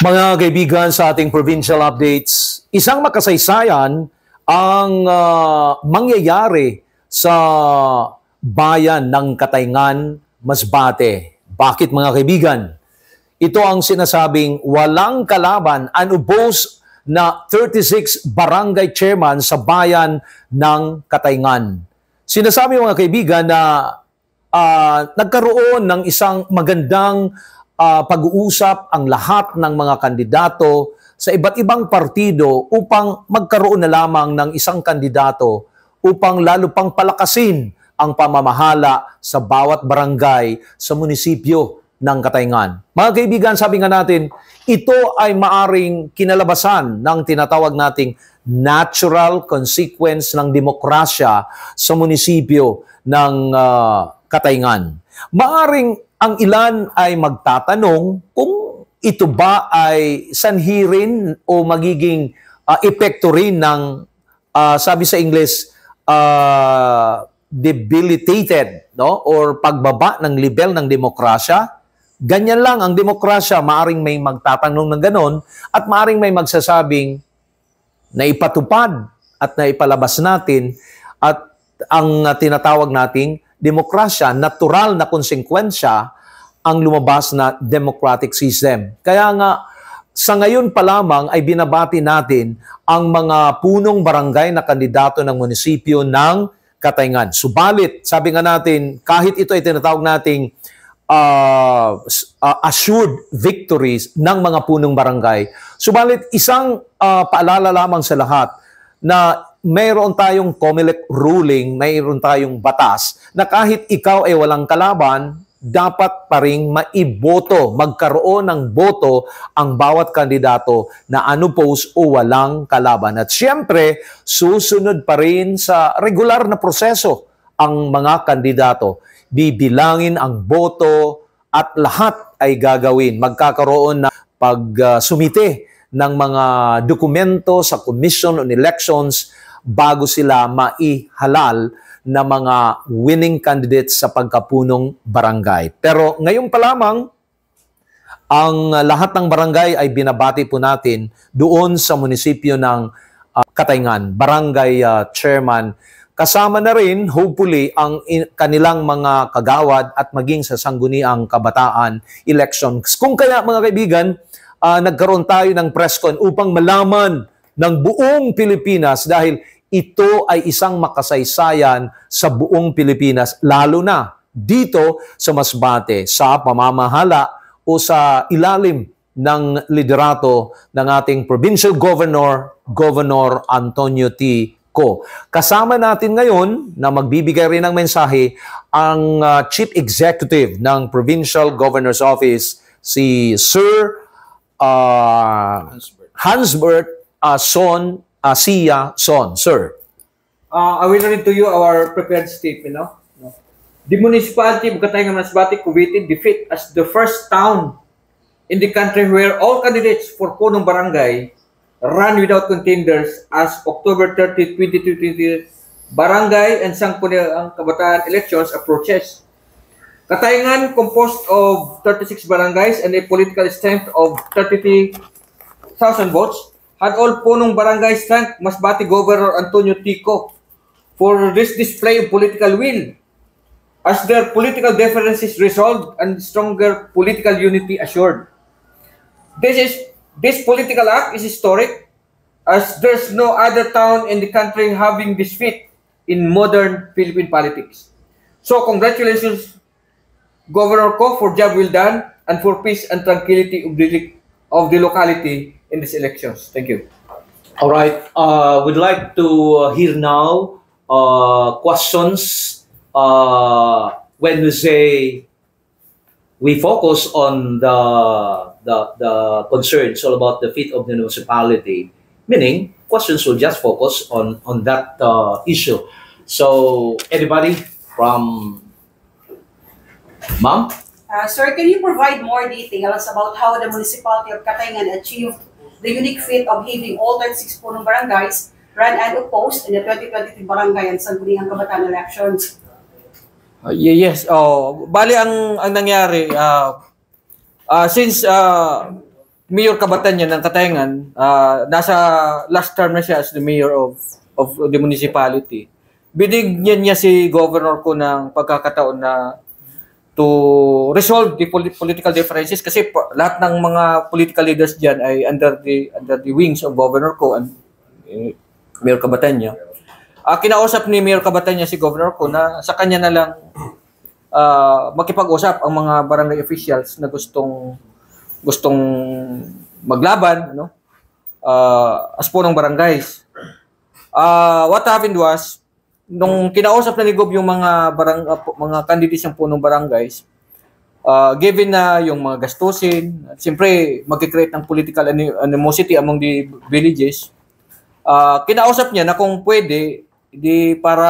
Mga kaibigan, sa ating provincial updates, isang makasaysayan ang mangyayari sa bayan ng Katayngan, Masbate. Bakit mga kaibigan? Ito ang sinasabing walang kalaban, unopposed na 36 barangay chairman sa bayan ng Katayngan. Sinasabi mga kaibigan na nagkaroon ng isang magandang pag-uusap ang lahat ng mga kandidato sa iba't ibang partido upang magkaroon na lamang ng isang kandidato upang lalo pang palakasin ang pamamahala sa bawat barangay sa munisipyo ng Katayngan. Mga kaibigan, sabi nga natin, ito ay maaring kinalabasan ng tinatawag nating natural consequence ng demokrasya sa munisipyo ng Katayngan. Maaring ang ilan ay magtatanong kung ito ba ay sanhi rin o magiging epekto rin ng, sabi sa English, debilitated, no? Or pagbaba ng level ng demokrasya. Ganyan lang ang demokrasya, maaring may magtatanong ng ganon at maaring may magsasabing na ipatupad at na ipalabas natin at ang tinatawag nating demokrasya, natural na konsekwensya ang lumabas na democratic system. Kaya nga, sa ngayon pa lamang ay binabati natin ang mga punong barangay na kandidato ng munisipyo ng Katayngan. Subalit, sabi nga natin, kahit ito ay tinatawag nating assured victories ng mga punong barangay, subalit isang paalala lamang sa lahat na mayroon tayong COMELEC ruling, mayroon tayong batas na kahit ikaw ay walang kalaban, dapat pa rin maiboto, magkaroon ng boto ang bawat kandidato na unopposed o walang kalaban. At siyempre, susunod pa rin sa regular na proseso ang mga kandidato. Bibilangin ang boto at lahat ay gagawin. Magkakaroon na pagsumite ng mga dokumento sa Commission on Elections bago sila maihalal na mga winning candidates sa pagkapunong barangay. Pero ngayon pa lamang, ang lahat ng barangay ay binabati po natin doon sa munisipyo ng Katayngan, barangay chairman. Kasama na rin, hopefully, ang kanilang mga kagawad at maging sa sangguniang kabataan elections. Kung kaya mga kaibigan, nagkaroon tayo ng press con upang malaman ng buong Pilipinas dahil ito ay isang makasaysayan sa buong Pilipinas, lalo na dito sa Masbate, sa pamamahala o sa ilalim ng liderato ng ating Provincial Governor, Governor Antonio T. Ko. Kasama natin ngayon na magbibigay rin ng mensahe ang Chief Executive ng Provincial Governor's Office, si Sir Hansbert Sia Son. Sir. I will read to you our prepared statement. The municipality of Katayngan, Masbate coveted defeat as the first town in the country where all candidates for punong barangay ran without contenders as October 30, 2020 barangay and Sangguniang Kabataan elections approaches. Katayngan, composed of 36 barangays and a political strength of 33,000 votes, had all punong barangays thank Masbate Governor Antonio T. Ko for this display of political will, as their political differences resolved and stronger political unity assured. This political act is historic, as there's no other town in the country having this feat in modern Philippine politics. So congratulations, Governor Ko, for job well done and for peace and tranquility of the locality in these elections. Thank you. All right. We'd like to hear now questions when we say we focus on the concerns all about the fate of the municipality, meaning questions will just focus on that issue. So, anybody from Ma'am? Sir, can you provide more details about how the municipality of Katayngan achieved the unique feat of having all 36 punong barangays run unopposed in the 2023 barangay and Sangguniang Kabataan elections? Yes. Bali ang nangyari, since Mayor Cabatanya ng Katayngan, nasa last term na siya as the mayor of the municipality. Binigyan niya si governor ko ng pagkakataon na to resolve the political differences kasi lahat ng mga political leaders diyan ay under the wings of governor ko and Mayor Cabatanya. Kinausap ni Mayor Cabatanya si governor ko na sa kanya na lang makipag-usap ang mga barangay officials na gustong maglaban, no? As po ng barangays. What happened was, nung kinausap na ni Gob yung mga candidates ng punong barangays, given na yung mga gastusin, siyempre magkikreate ng political animosity among the villages, kinausap niya na kung pwede, para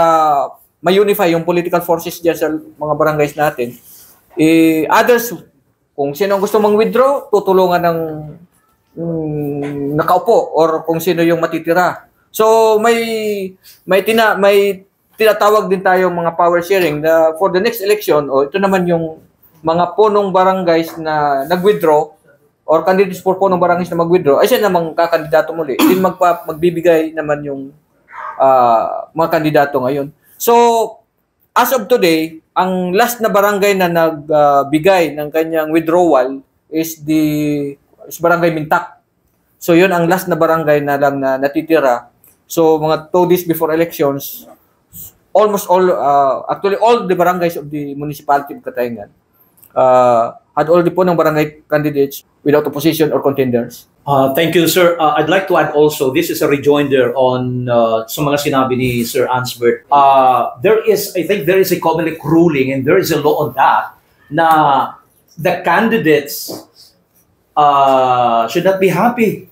ma-unify yung political forces dyan sa mga barangays natin, others, kung sino ang gusto mang-withdraw, tutulungan ng nakaupo or kung sino yung matitira. So may tinatawag din tayo mga power sharing na for the next election, ito naman yung mga punong barangays na nag-withdraw or candidates for punong barangays na mag-withdraw, ay siya namang kakandidato muli. Din magbibigay naman yung mga kandidato ngayon. So, as of today, ang last na barangay na nagbigay ng kanyang withdrawal is Barangay Mintak. So, yun ang last na barangay na lang na natitira. So, mga 2 days before elections, almost actually all the barangays of the municipality of Katayngan had already po ng barangay candidates without opposition or contenders. Thank you, sir. I'd like to add also, this is a rejoinder on sa mga sinabi ni Sir Ansbert. I think there is a COMELEC ruling and there is a law on that na the candidates should not be happy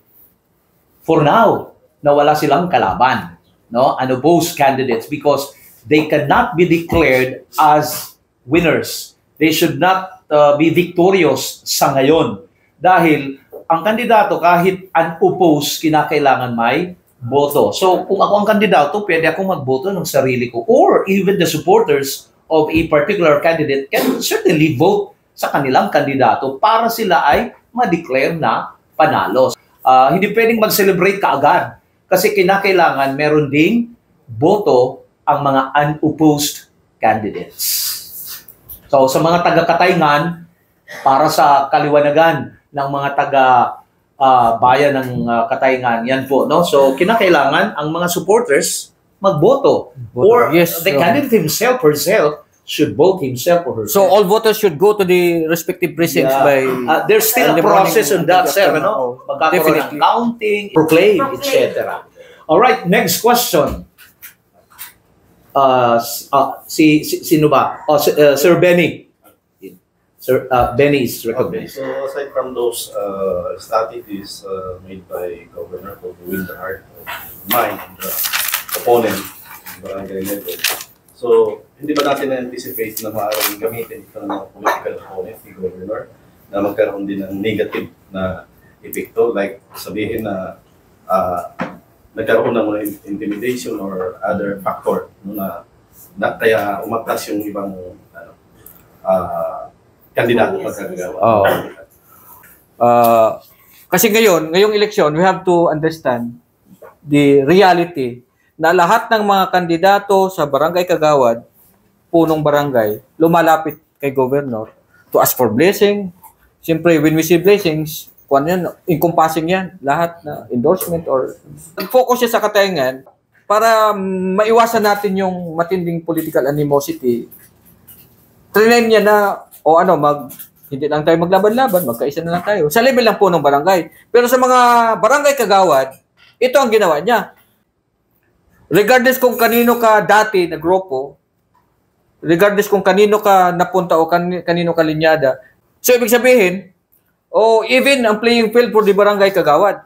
for now na wala silang kalaban, no? Unopposed candidates, because they cannot be declared as winners. They should not be victorious sa ngayon dahil ang kandidato kahit unopposed, kinakailangan may boto. So kung ako ang kandidato, pwede akong magboto ng sarili ko, or even the supporters of a particular candidate can certainly vote sa kanilang kandidato para sila ay ma-declare na panalo. Hindi pwedeng mag-celebrate kaagad kasi kinakailangan meron ding boto ang mga unopposed candidates. So sa mga taga-Katayngan, para sa kaliwanagan ng mga bayan ng Katayngan, yan po, no? So kinakailangan ang mga supporters magboto, or yes, the candidate himself or herself should vote himself or herself. So all voters should go to the respective precincts by there's still a process on that, sir, no? Magkakaroon ng counting, proclaim, etc. All right, next question. Sino ba? Sir Benny. Sir Benny is recognized. Okay, so aside from those strategies made by Governor to win the heart of mind of the opponent, barangay level, so hindi ba natin na-anticipate na maaaring gamitin ito ng mga political opponent ni Governor na magkaroon din ng negative na epekto, like sabihin na nagkaroon ng intimidation or other factor na kaya umatas yung ibang kandidato pagkakagawa. Kasi ngayong eleksyon, we have to understand the reality na lahat ng mga kandidato sa barangay Kagawad, punong barangay, lumalapit kay governor to ask for blessing. Siyempre, when we see blessings, encompassing yan, lahat na endorsement or focus siya sa Katayngan para maiwasan natin yung matinding political animosity. Trinain niya na hindi lang tayo maglaban-laban, magkaisa na lang tayo. Sa level lang po ng barangay. Pero sa mga barangay Kagawad, ito ang ginawa niya. Regardless kung kanino ka dati na grupo, regardless kung kanino ka napunta o kanino ka linyada. So, ibig sabihin, even ang playing field for the barangay Kagawad.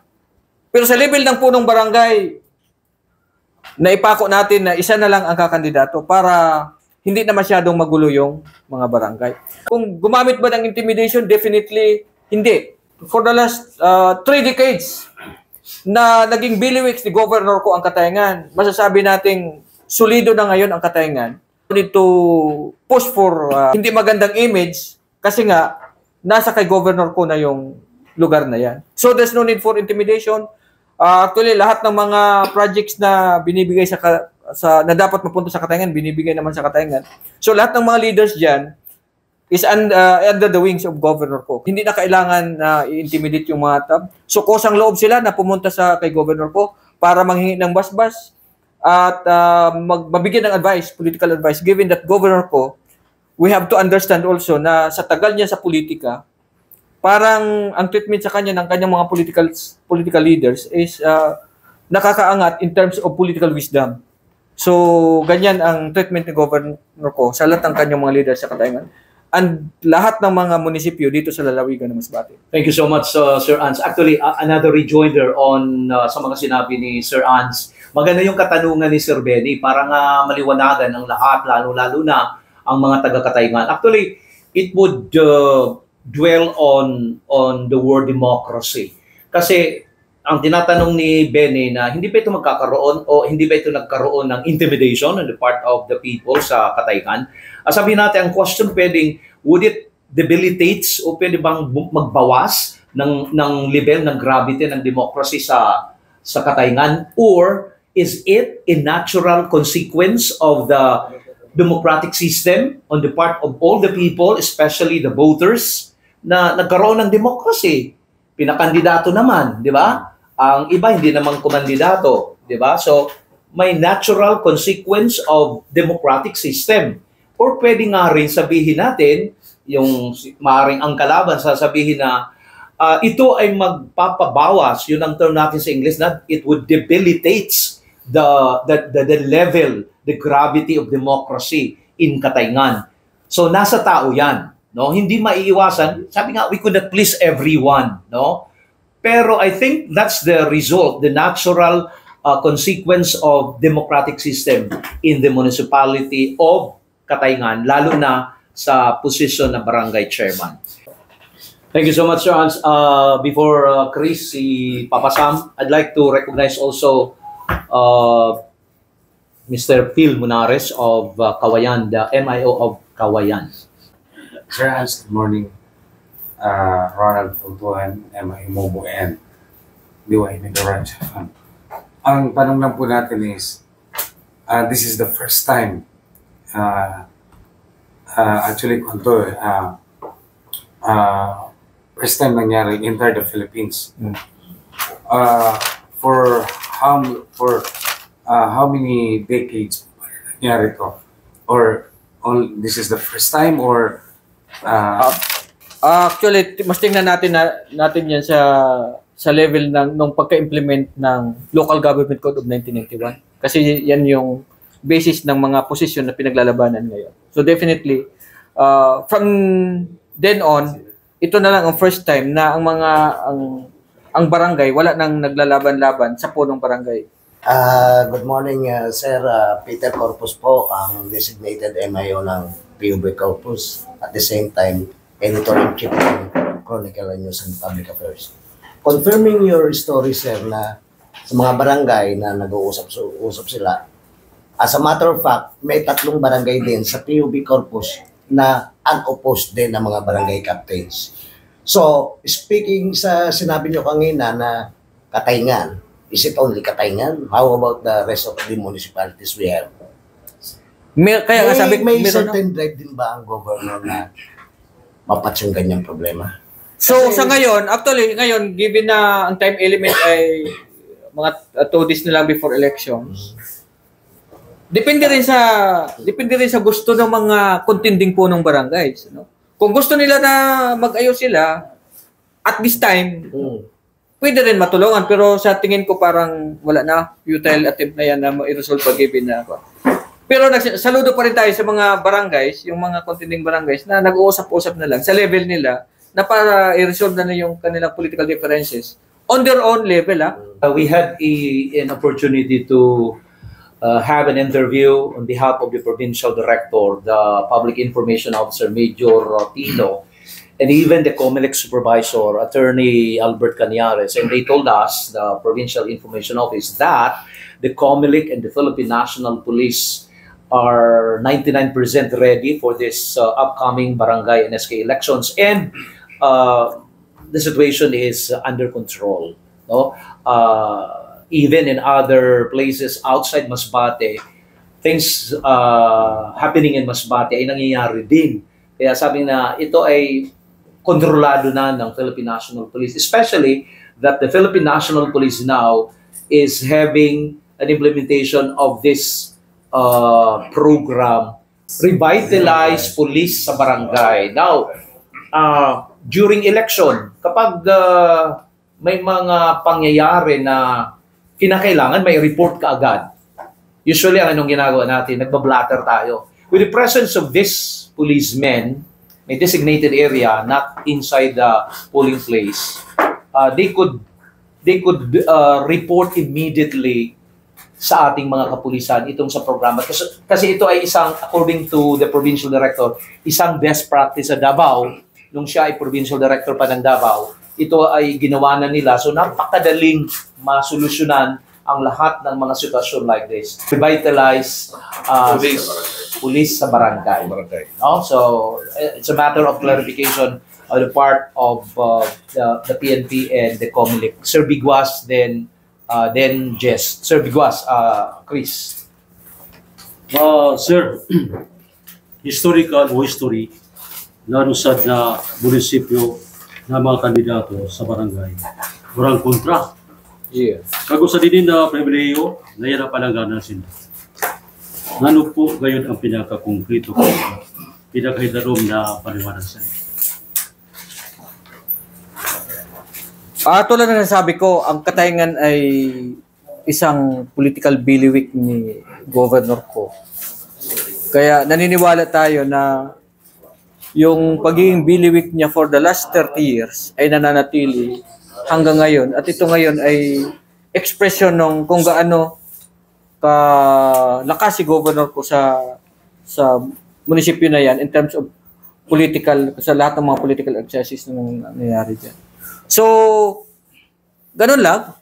Pero sa level ng punong barangay, naipako natin na isa na lang ang kakandidato para hindi na masyadong magulo yung mga barangay. Kung gumamit ba ng intimidation, definitely hindi. For the last 3 decades na naging biliwiks ni Governor ko ang Katayngan, masasabi nating solido na ngayon ang Katayngan. We need to push for hindi magandang image kasi nga nasa kay Governor ko na yung lugar na yan. So there's no need for intimidation. Actually, lahat ng mga projects na binibigay na dapat mapunta sa Katayngan, binibigay naman sa Katayngan. So lahat ng mga leaders dyan is under the wings of Governor Ko. Hindi na kailangan na i-intimidate yung mga tab. So kusang loob sila na pumunta kay Governor Ko para manghingi ng basbas at mabigyan ng advice, political advice, given that Governor Ko, we have to understand also na sa tagal niya sa politika, parang ang treatment sa kanya ng kanyang mga political leaders is nakakaangat in terms of political wisdom. So, ganyan ang treatment ni Governor Ko sa lahat ng kanyang mga leaders sa Katayngan and lahat ng mga munisipyo dito sa lalawigan ng Masbate. Thank you so much, Sir Ans. Actually, another rejoinder on sa mga sinabi ni Sir Ans. Maganda yung katanungan ni Sir Benny para nga maliwanagan ang lahat, lalo-lalo na ang mga taga-Katayngan. Actually, it would dwell on the word democracy. Kasi ang tinatanong ni Benny na hindi ba ito magkakaroon o hindi ba ito nagkaroon ng intimidation on the part of the people sa Katayngan? Sabihin natin, ang question pwedeng, would it debilitates o pwede bang magbawas ng level ng gravity ng democracy sa Katayngan? Or is it a natural consequence of the democratic system on the part of all the people, especially the voters, na nagkaroon ng democracy? Pinakandidato naman, di ba? Ang iba hindi naman kumandidato, di ba? So, may natural consequence of democratic system. Or pwede nga rin sabihin natin, yung maaaring ang kalaban sasabihin na ito ay magpapabawas, yun ang term natin sa English, na it would debilitates the level, the gravity of democracy in Katayngan. So nasa tao yan, no? Hindi maiiwasan. Sabi nga, we could not please everyone, no? Pero I think that's the result, the natural consequence of democratic system in the municipality of Katayngan, lalo na sa posisyon na barangay chairman. Thank you so much, Sir Hans. Before Chris, si Papa Sam, I'd like to recognize also Mr. Phil Munares of Kawayan, the MIO of Kawayan. Sir Hans, good morning. Ronald Fultuhan, MIO Mobo and DY Midorange. Ang tanong lang po natin is, this is the first time actually first time nangyari inside the Philippines. For how many decades nangyari to? Or this is the first time or actually mas tingnan natin yan sa level ng nung pagka-implement ng Local Government Code of 1991 kasi yan yung basis ng mga posisyon na pinaglalabanan ngayon. So definitely, from then on, ito na lang ang first time na ang barangay, wala nang naglalaban-laban sa punong barangay. Good morning, Sir. Peter Corpus po, ang designated MIO ng PUB Corpus. At the same time, Editor-in-Chief ng Chronicle News and Public Affairs. Confirming your story, Sir, na sa mga barangay na nag-uusap sila, as a matter of fact, may 3 barangay din sa PUB Corpus na unopposed din ng mga barangay captains. So, speaking sa sinabi nyo kanina na Katayngan, is it only Katayngan? How about the rest of the municipalities we have? May certain drive din ba ang governor na mapat yung ganyang problema? So, sa ngayon, given na ang time element ay mga 2 days na lang before elections, depende rin sa gusto ng mga contending po ng barangays, no? Kung gusto nila na mag-ayos sila at this time, pwede rin matulungan, pero sa tingin ko parang wala na, futile attempt na yan na ma-resolve pag-ibig na ako. Pero saludo pa rin tayo sa mga barangays, yung mga contending barangays na nag-uusap-usap na lang sa level nila na para i-resolve na yung kanilang political differences on their own level. We had an opportunity to have an interview on behalf of the provincial director, the public information officer, Major Tino, and even the COMELEC supervisor, Attorney Albert Cañares, and they told us, the provincial information office, that the COMELEC and the Philippine National Police are 99% ready for this upcoming barangay and SK elections, and the situation is under control. No? Even in other places outside Masbate, things happening in Masbate ay nangyayari din. Kaya sabi na ito ay kontrolado na ng Philippine National Police, especially that the Philippine National Police now is having an implementation of this program, Revitalize Police sa Barangay. Now, during election, kapag may mga pangyayari na kinakailangan, may report ka agad. Usually, ang anong ginagawa natin, nagbablatter tayo. With the presence of this policemen, may designated area, not inside the polling place, they could report immediately sa ating mga kapulisan itong sa programa. Kasi ito ay isang, according to the provincial director, isang best practice sa Davao. Nung siya ay provincial director pa ng Davao, ito ay ginawa na nila. So napakadaling masolusyonan ang lahat ng mga sitwasyon like this. Revitalize police sa barangay. No? So it's a matter of clarification on the part of the PNP and the COMELEC. Sir Biguas, then Jess. Sir Biguas, Chris. Sir, historical o history na rusad na munisipyo na mga kandidato sa barangay. Murang kontra. Yeah. Kago sa dinin na pribileyo, na yan ang panangganan sila. Nano po gayon ang pinaka-konkreto ko, pinaka-hidarom na paliwanag sa inyo. Tulad na nasabi ko, ang katayangan ay isang political bailiwick ni Governor ko. Kaya naniniwala tayo na yung pagiging bailiwick niya for the last 30 years ay nananatili hanggang ngayon. At ito ngayon ay expression ng kung gaano lakas si Governor ko sa munisipyo na yan in terms of political, sa lahat ng mga political excesses na nangyayari dyan. So, ganun lang.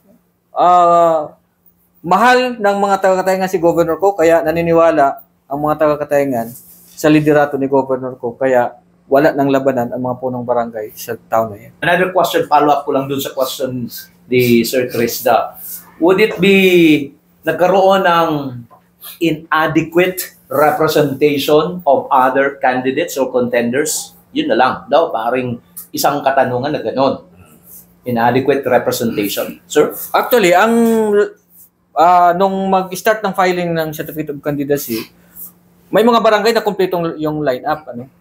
Mahal ng mga taga-Katayangan si Governor ko, kaya naniniwala ang mga taga-Katayangan sa liderato ni Governor ko, kaya wala nang labanan ang mga punong barangay sa town na yan. Another question, follow-up ko lang dun sa question ni Sir Trisda. Would it be nagkaroon ng inadequate representation of other candidates or contenders? Yun na lang daw, paring isang katanungan na gano'n. Inadequate representation. Sir? Actually, nung mag-start ng filing ng Certificate of Candidacy, may mga barangay na kumpletong yung line-up. Ano?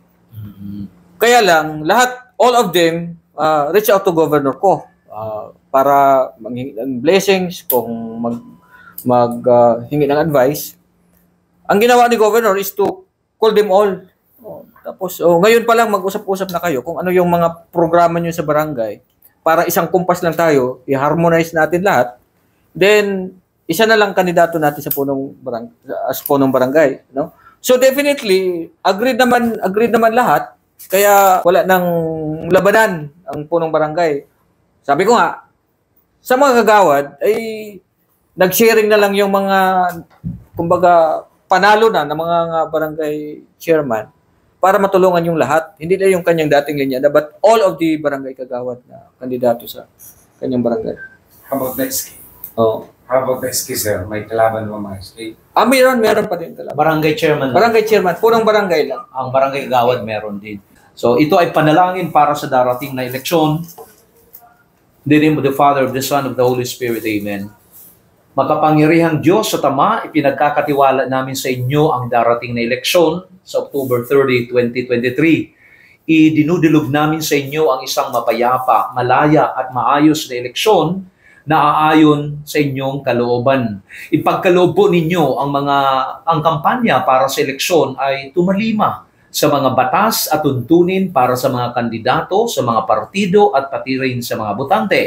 Kaya lang, all of them reach out to Governor ko para manghingi ng blessings, kung hingi ng advice. Ang ginawa ni Governor is to call them all. Tapos, ngayon pa lang mag-usap-usap na kayo kung ano yung mga programa nyo sa barangay para isang kumpas lang tayo, i-harmonize natin lahat. Then, isa na lang kandidato natin sa punong barangay. No? So definitely, agreed naman lahat, kaya wala nang labanan ang punong barangay. Sabi ko nga, sa mga kagawad, ay nag-sharing na lang yung mga, kumbaga, panalo na ng mga barangay chairman para matulungan yung lahat. Hindi na yung kanyang dating linya, but all of the barangay kagawad na kandidato sa kanyang barangay. How about the SK? Oh. How about the SK, sir? May kalaban mo mga SK? Meron pa din talaga. Barangay chairman. Barangay chairman, punong barangay lang. Ang barangay kagawad meron din. So ito ay panalangin para sa darating na eleksyon. In the name of the Father, of the Son, of the Holy Spirit. Amen. Makapangyarihang Diyos sa Tama, ipinagkakatiwala namin sa inyo ang darating na eleksyon sa October 30, 2023. Idinudulog namin sa inyo ang isang mapayapa, malaya at maayos na eleksyon na aayon sa inyong kalooban. Ipagkaloob po ninyo ang kampanya para sa eleksyon ay tumalima sa mga batas at tuntunin para sa mga kandidato, sa mga partido at pati rin sa mga botante.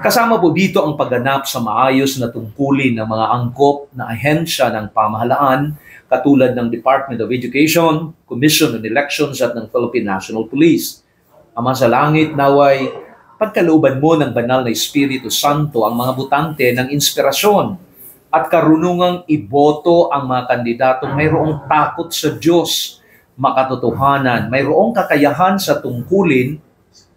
Kasama po dito ang pagganap sa maayos na tungkulin ng mga angkop na ahensya ng pamahalaan katulad ng Department of Education, Commission on Elections at ng Philippine National Police. Ama sa langit, naway pagkalooban mo ng banal na Espiritu Santo ang mga botante ng inspirasyon at karunungang iboto ang mga kandidatong mayroong takot sa Diyos, makatotohanan, mayroong kakayahan sa tungkulin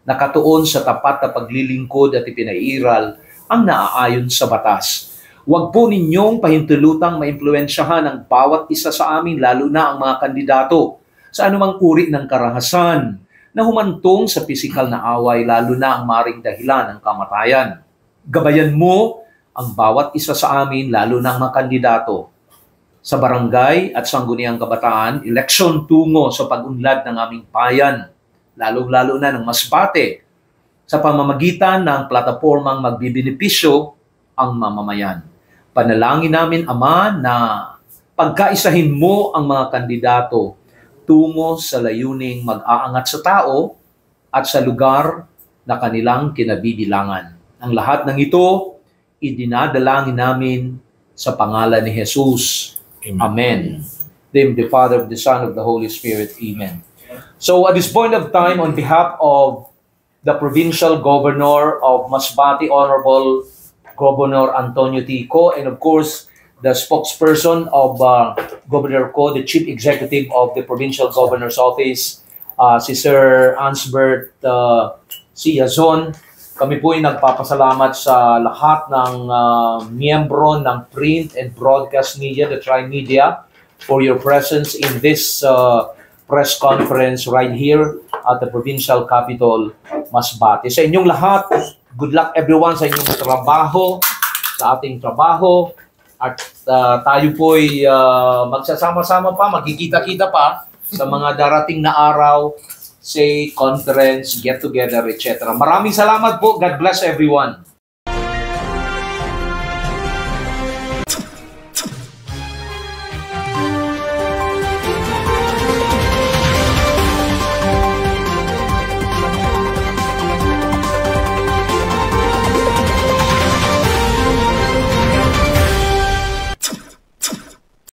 nakatuon sa tapat na paglilingkod at ipinairal ang naaayon sa batas. Huwag po ninyong pahintulutang maimpluwensyahan ang bawat isa sa amin, lalo na ang mga kandidato, sa anumang uri ng karahasan na humantong sa pisikal na away, lalo na ang maring dahilan ng kamatayan. Gabayan mo ang bawat isa sa amin, lalo na ang mga kandidato, sa barangay at sangguniang kabataan, eleksyon tungo sa pag-unlad ng aming bayan, lalong-lalo na ng Masbate, sa pamamagitan ng platapormang magbibenepisyo ang mamamayan. Panalangin namin, Ama, na pagkaisahin mo ang mga kandidato tungo sa layuning mag-aangat sa tao at sa lugar na kanilang kinabibilangan. Ang lahat ng ito, idinadalangin namin sa pangalan ni Jesus. Amen. Name the Father, of the Son, of the Holy Spirit. Amen. So at this point of time, on behalf of the Provincial Governor of Masbate, Honorable Governor Antonio T. Co, and of course, the spokesperson of Governor Co, the Chief Executive of the Provincial Governor's Office, si Sir Ansbert Siazon. Kami po ay nagpapasalamat sa lahat ng miyembro ng print and broadcast media, the Tri-Media, for your presence in this press conference right here at the Provincial Capital, Masbate. Sa inyong lahat, good luck everyone sa inyong trabaho, sa ating trabaho, at tayo po'y magsasama-sama pa, magkikita-kita pa sa mga darating na araw, say, conference, get-together, etc. Maraming salamat po. God bless everyone.